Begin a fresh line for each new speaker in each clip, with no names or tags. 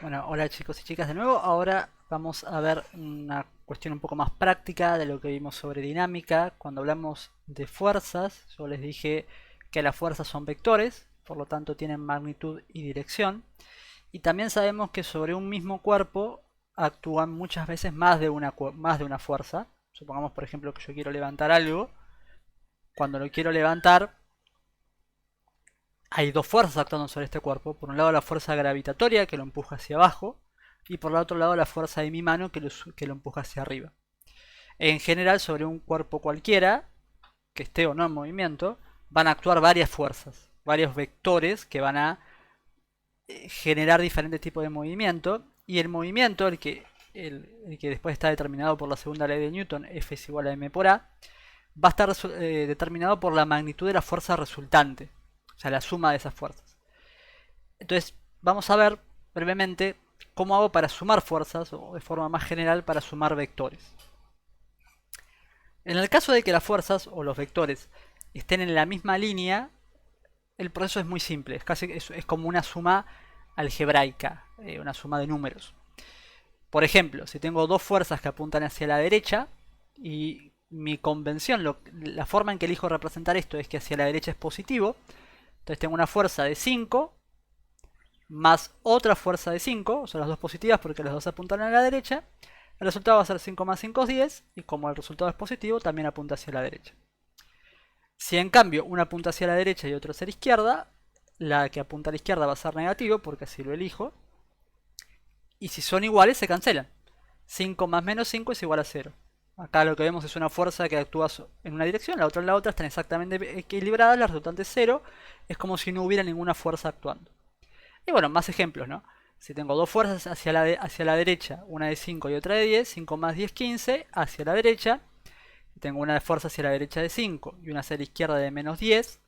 Bueno, hola chicos y chicas de nuevo. Ahora vamos a ver una cuestión un poco más práctica de lo que vimos sobre dinámica. Cuando hablamos de fuerzas, yo les dije que las fuerzas son vectores, por lo tanto tienen magnitud y dirección. Y también sabemos que sobre un mismo cuerpo actúan muchas veces más de una fuerza. Supongamos, por ejemplo, que yo quiero levantar algo. Cuando lo quiero levantar, hay dos fuerzas actuando sobre este cuerpo. Por un lado la fuerza gravitatoria que lo empuja hacia abajo y por el otro lado la fuerza de mi mano que lo empuja hacia arriba. En general sobre un cuerpo cualquiera, que esté o no en movimiento, van a actuar varias fuerzas, varios vectores que van a generar diferentes tipos de movimiento. Y el movimiento, el que después está determinado por la segunda ley de Newton, F es igual a m por a, va a estar determinado por la magnitud de la fuerza resultante, o sea, la suma de esas fuerzas. Entonces, vamos a ver brevemente cómo hago para sumar fuerzas o de forma más general para sumar vectores. En el caso de que las fuerzas o los vectores estén en la misma línea, el proceso es muy simple, es como una suma algebraica, una suma de números. Por ejemplo, si tengo dos fuerzas que apuntan hacia la derecha y mi convención, la forma en que elijo representar esto es que hacia la derecha es positivo, entonces tengo una fuerza de 5 más otra fuerza de 5, son las dos positivas porque las dos apuntan a la derecha. El resultado va a ser 5 más 5 es 10, y como el resultado es positivo, también apunta hacia la derecha. Si en cambio una apunta hacia la derecha y otra hacia la izquierda, la que apunta a la izquierda va a ser negativo porque así lo elijo. Y si son iguales, se cancelan. 5 más menos 5 es igual a 0. Acá lo que vemos es una fuerza que actúa en una dirección, la otra en la otra, están exactamente equilibradas, la resultante es 0. Es como si no hubiera ninguna fuerza actuando. Y bueno, más ejemplos, ¿no? Si tengo dos fuerzas hacia la derecha, una de 5 y otra de 10, 5 más 10, 15, hacia la derecha. Tengo una fuerza hacia la derecha de 5 y una hacia la izquierda de menos 10.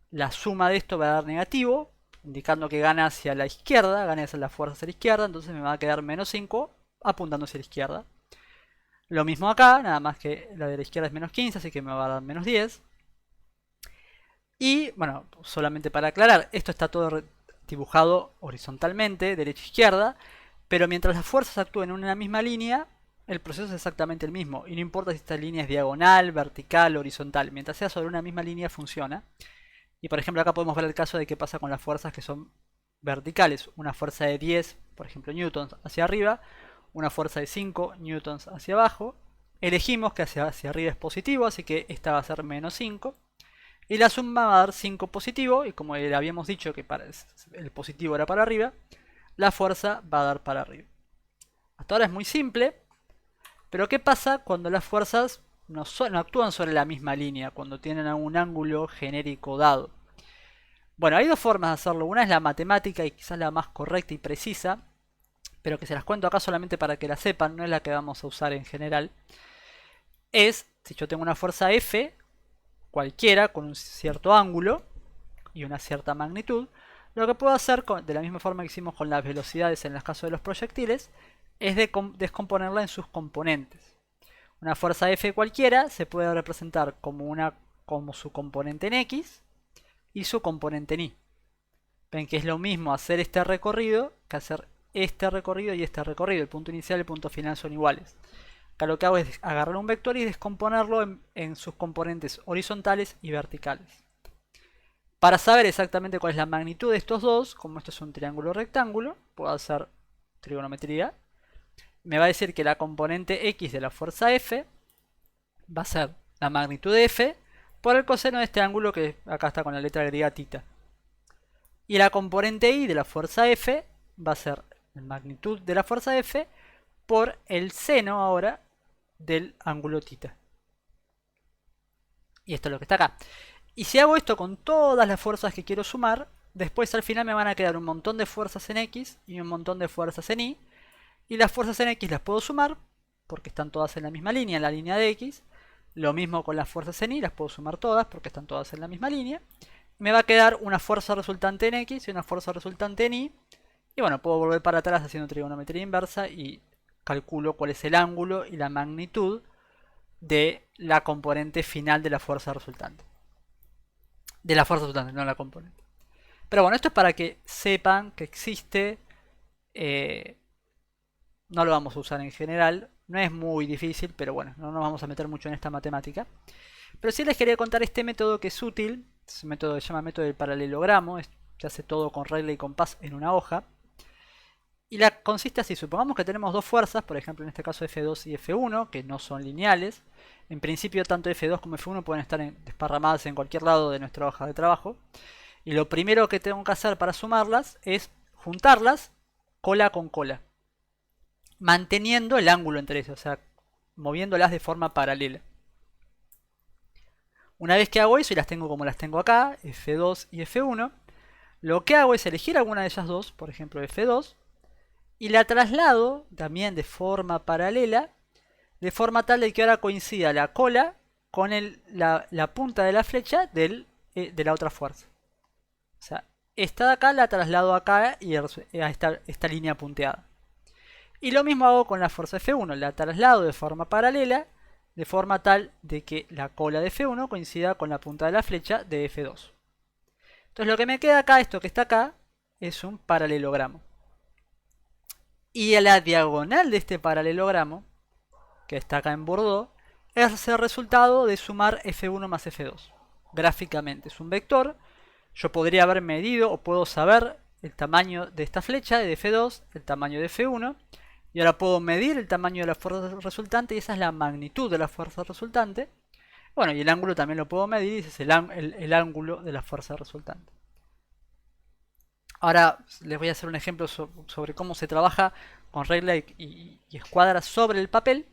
La suma de esto va a dar negativo, indicando que gana hacia la izquierda, gana hacia la fuerza hacia la izquierda, entonces me va a quedar menos 5 apuntando hacia la izquierda. Lo mismo acá, nada más que la de la izquierda es menos 15, así que me va a dar menos 10. Y bueno, solamente para aclarar, esto está todo dibujado horizontalmente, derecha-izquierda, pero mientras las fuerzas actúen en una misma línea, el proceso es exactamente el mismo. Y no importa si esta línea es diagonal, vertical, horizontal, mientras sea sobre una misma línea funciona. Y por ejemplo acá podemos ver el caso de qué pasa con las fuerzas que son verticales. Una fuerza de 10, por ejemplo, newtons hacia arriba, una fuerza de 5 newtons hacia abajo. Elegimos que hacia arriba es positivo, así que esta va a ser menos 5. Y la suma va a dar 5 positivo, y como le habíamos dicho que el positivo era para arriba, la fuerza va a dar para arriba. Hasta ahora es muy simple, pero ¿qué pasa cuando las fuerzas no actúan sobre la misma línea, cuando tienen un ángulo genérico dado? Bueno, hay dos formas de hacerlo. Una es la matemática y quizás la más correcta y precisa, pero que se las cuento acá solamente para que la sepan, no es la que vamos a usar en general. Es, si yo tengo una fuerza F, cualquiera, con un cierto ángulo y una cierta magnitud, lo que puedo hacer, de la misma forma que hicimos con las velocidades en el caso de los proyectiles, es descomponerla en sus componentes. Una fuerza F cualquiera se puede representar como su componente en X y su componente en Y. Ven que es lo mismo hacer este recorrido que hacer este recorrido y este recorrido. El punto inicial y el punto final son iguales. Acá lo que hago es agarrar un vector y descomponerlo en sus componentes horizontales y verticales. Para saber exactamente cuál es la magnitud de estos dos, como esto es un triángulo rectángulo, puedo hacer trigonometría. Me va a decir que la componente X de la fuerza F va a ser la magnitud de F por el coseno de este ángulo que acá está con la letra griega tita. Y la componente Y de la fuerza F va a ser la magnitud de la fuerza F por el seno ahora del ángulo tita. Y esto es lo que está acá. Y si hago esto con todas las fuerzas que quiero sumar, después al final me van a quedar un montón de fuerzas en X y un montón de fuerzas en Y. Y las fuerzas en X las puedo sumar, porque están todas en la misma línea, en la línea de X. Lo mismo con las fuerzas en Y, las puedo sumar todas, porque están todas en la misma línea. Me va a quedar una fuerza resultante en X y una fuerza resultante en Y. Y bueno, puedo volver para atrás haciendo trigonometría inversa y calculo cuál es el ángulo y la magnitud de la componente final de la fuerza resultante. De la fuerza resultante, no la componente. Pero bueno, esto es para que sepan que existe Eh, no lo vamos a usar en general. No es muy difícil, pero bueno, no nos vamos a meter mucho en esta matemática. Pero sí les quería contar este método que es útil. Este método se llama método del paralelogramo. Se hace todo con regla y compás en una hoja. Y consiste así, supongamos que tenemos dos fuerzas, por ejemplo en este caso F2 y F1, que no son lineales. En principio tanto F2 como F1 pueden estar desparramadas en cualquier lado de nuestra hoja de trabajo. Y lo primero que tengo que hacer para sumarlas es juntarlas cola con cola, manteniendo el ángulo entre ellas, o sea, moviéndolas de forma paralela. Una vez que hago eso y las tengo como las tengo acá, F2 y F1, lo que hago es elegir alguna de ellas dos, por ejemplo F2, y la traslado también de forma paralela, de forma tal de que ahora coincida la cola con la punta de la flecha de la otra fuerza. O sea, esta de acá la traslado acá y a esta línea punteada. Y lo mismo hago con la fuerza F1, la traslado de forma paralela, de forma tal de que la cola de F1 coincida con la punta de la flecha de F2. Entonces lo que me queda acá, esto que está acá, es un paralelogramo. Y a la diagonal de este paralelogramo, que está acá en Bordeaux, es el resultado de sumar F1 más F2. Gráficamente es un vector. Yo podría haber medido o puedo saber el tamaño de esta flecha de F2, el tamaño de F1, y ahora puedo medir el tamaño de la fuerza resultante y esa es la magnitud de la fuerza resultante. Bueno, y el ángulo también lo puedo medir y ese es el ángulo de la fuerza resultante. Ahora les voy a hacer un ejemplo sobre cómo se trabaja con regla y escuadra sobre el papel,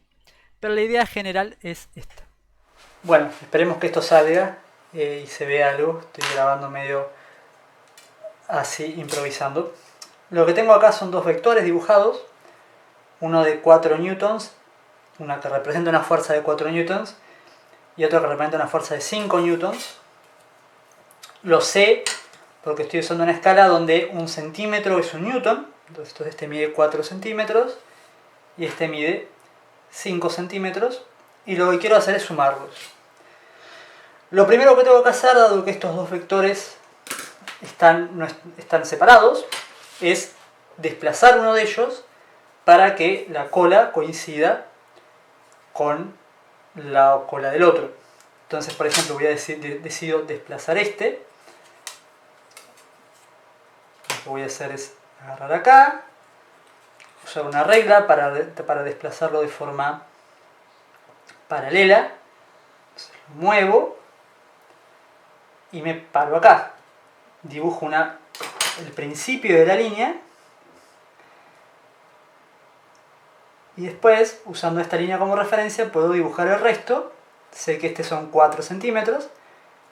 pero la idea general es esta. Bueno, esperemos que esto salga y se vea algo. Estoy grabando medio así, improvisando. Lo que tengo acá son dos vectores dibujados, uno de 4 newtons, una que representa una fuerza de 4 newtons y otro que representa una fuerza de 5 newtons. Lo sé porque estoy usando una escala donde un centímetro es un newton, entonces este mide 4 centímetros y este mide 5 centímetros, y lo que quiero hacer es sumarlos. Lo primero que tengo que hacer, dado que estos dos vectores están separados, es desplazar uno de ellos para que la cola coincida con la cola del otro. Entonces, por ejemplo, decido desplazar este. Lo que voy a hacer es agarrar acá, usar una regla para desplazarlo de forma paralela. Entonces, lo muevo y me paro acá. Dibujo el principio de la línea y después, usando esta línea como referencia, puedo dibujar el resto. Sé que este son 4 centímetros,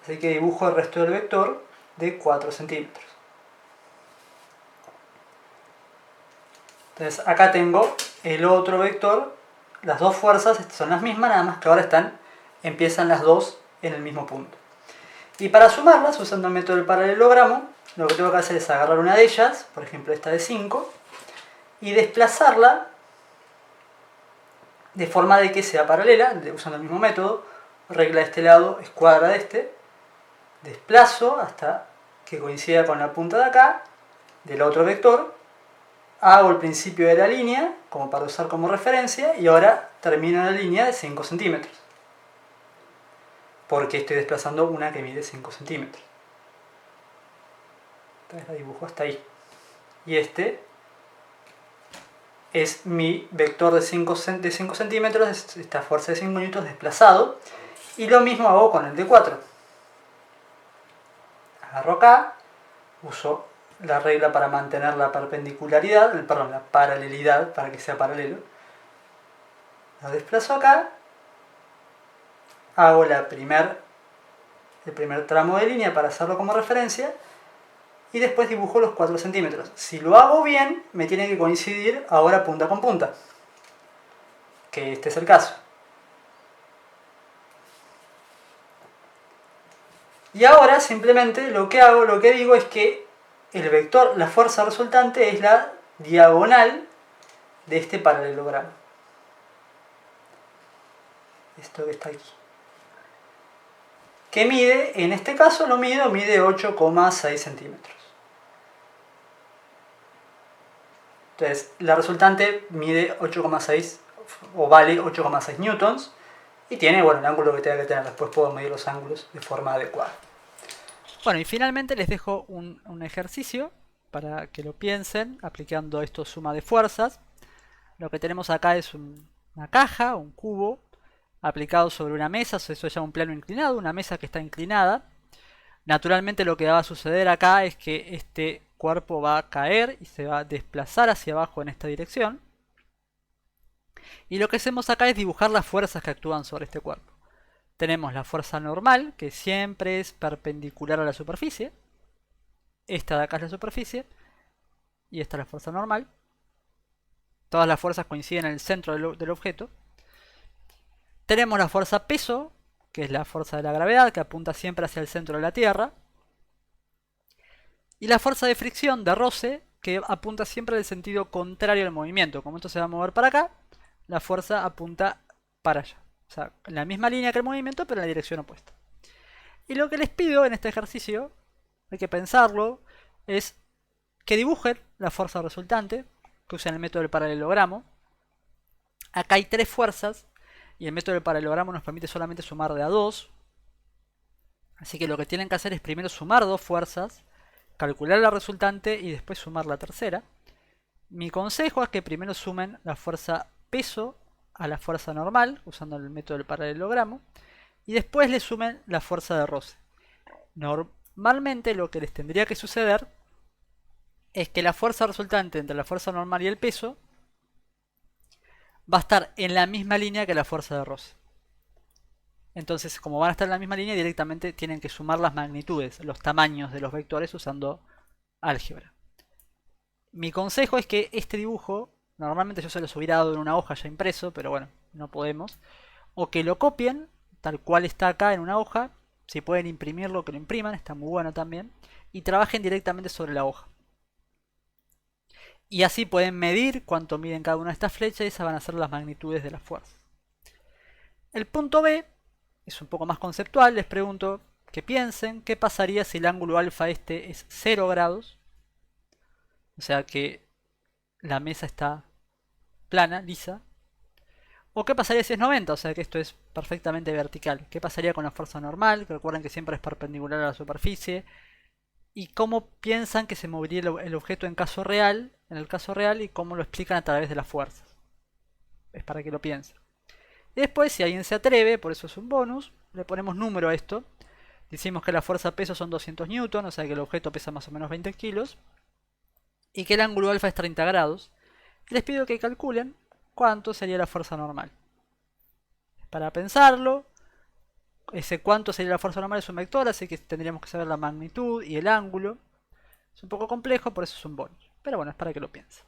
así que dibujo el resto del vector de 4 centímetros. Entonces acá tengo el otro vector, las dos fuerzas son las mismas, nada más que ahora empiezan las dos en el mismo punto. Y para sumarlas, usando el método del paralelogramo, lo que tengo que hacer es agarrar una de ellas, por ejemplo esta de 5, y desplazarla de forma de que sea paralela, usando el mismo método, regla de este lado, escuadra de este, desplazo hasta que coincida con la punta de acá, del otro vector, hago el principio de la línea, como para usar como referencia, y ahora termino en la línea de 5 centímetros. Porque estoy desplazando una que mide 5 centímetros. Entonces la dibujo hasta ahí. Y este es mi vector de 5 centímetros, esta fuerza de 5 newtons desplazado. Y lo mismo hago con el de 4. Agarro acá, uso la regla para mantener la perpendicularidad, la paralelidad, para que sea paralelo. Lo desplazo acá, hago el primer tramo de línea para hacerlo como referencia y después dibujo los 4 centímetros. Si lo hago bien, me tiene que coincidir ahora punta con punta, que este es el caso. Y ahora simplemente lo que digo es que el vector, la fuerza resultante es la diagonal de este paralelogramo. Esto que está aquí. Que mide, en este caso mide 8,6 centímetros. Entonces, la resultante mide 8,6 o vale 8,6 newtons y tiene, bueno, el ángulo que tenga que tener. Después puedo medir los ángulos de forma adecuada. Bueno, y finalmente les dejo un ejercicio para que lo piensen aplicando esto suma de fuerzas. Lo que tenemos acá es una caja, un cubo, aplicado sobre una mesa, eso se llama un plano inclinado, una mesa que está inclinada. Naturalmente lo que va a suceder acá es que este cuerpo va a caer y se va a desplazar hacia abajo en esta dirección. Y lo que hacemos acá es dibujar las fuerzas que actúan sobre este cuerpo. Tenemos la fuerza normal, que siempre es perpendicular a la superficie. Esta de acá es la superficie. Y esta es la fuerza normal. Todas las fuerzas coinciden en el centro del objeto. Tenemos la fuerza peso, que es la fuerza de la gravedad, que apunta siempre hacia el centro de la Tierra. Y la fuerza de fricción, de roce, que apunta siempre en el sentido contrario al movimiento. Como esto se va a mover para acá, la fuerza apunta para allá. O sea, en la misma línea que el movimiento, pero en la dirección opuesta. Y lo que les pido en este ejercicio, hay que pensarlo, es que dibujen la fuerza resultante, que usen el método del paralelogramo. Acá hay 3 fuerzas, y el método del paralelogramo nos permite solamente sumar de a 2. Así que lo que tienen que hacer es primero sumar 2 fuerzas, calcular la resultante y después sumar la tercera. Mi consejo es que primero sumen la fuerza peso a la fuerza normal, usando el método del paralelogramo, y después le sumen la fuerza de roce. Normalmente lo que les tendría que suceder es que la fuerza resultante entre la fuerza normal y el peso va a estar en la misma línea que la fuerza de roce. Entonces, como van a estar en la misma línea, directamente tienen que sumar las magnitudes, los tamaños de los vectores usando álgebra. Mi consejo es que este dibujo, normalmente yo se los hubiera dado en una hoja ya impreso, pero bueno, no podemos. O que lo copien, tal cual está acá en una hoja. Si pueden imprimirlo, que lo impriman, está muy bueno también. Y trabajen directamente sobre la hoja. Y así pueden medir cuánto miden cada una de estas flechas y esas van a ser las magnitudes de las fuerzas. El punto B es un poco más conceptual. Les pregunto que piensen qué pasaría si el ángulo alfa este es 0 grados. O sea que la mesa está plana, lisa. ¿O qué pasaría si es 90? O sea que esto es perfectamente vertical. ¿Qué pasaría con la fuerza normal? Que recuerden que siempre es perpendicular a la superficie. Y cómo piensan que se movería el objeto en caso real, en el caso real, y cómo lo explican a través de las fuerzas. Es para que lo piensen. Y después, si alguien se atreve, por eso es un bonus, le ponemos número a esto. Decimos que la fuerza peso son 200 newton, o sea que el objeto pesa más o menos 20 kilos. Y que el ángulo alfa es 30 grados. Y les pido que calculen cuánto sería la fuerza normal. Para pensarlo, ese cuánto sería la fuerza normal es un vector, así que tendríamos que saber la magnitud y el ángulo. Es un poco complejo, por eso es un bonus. Pero bueno, es para que lo piensen.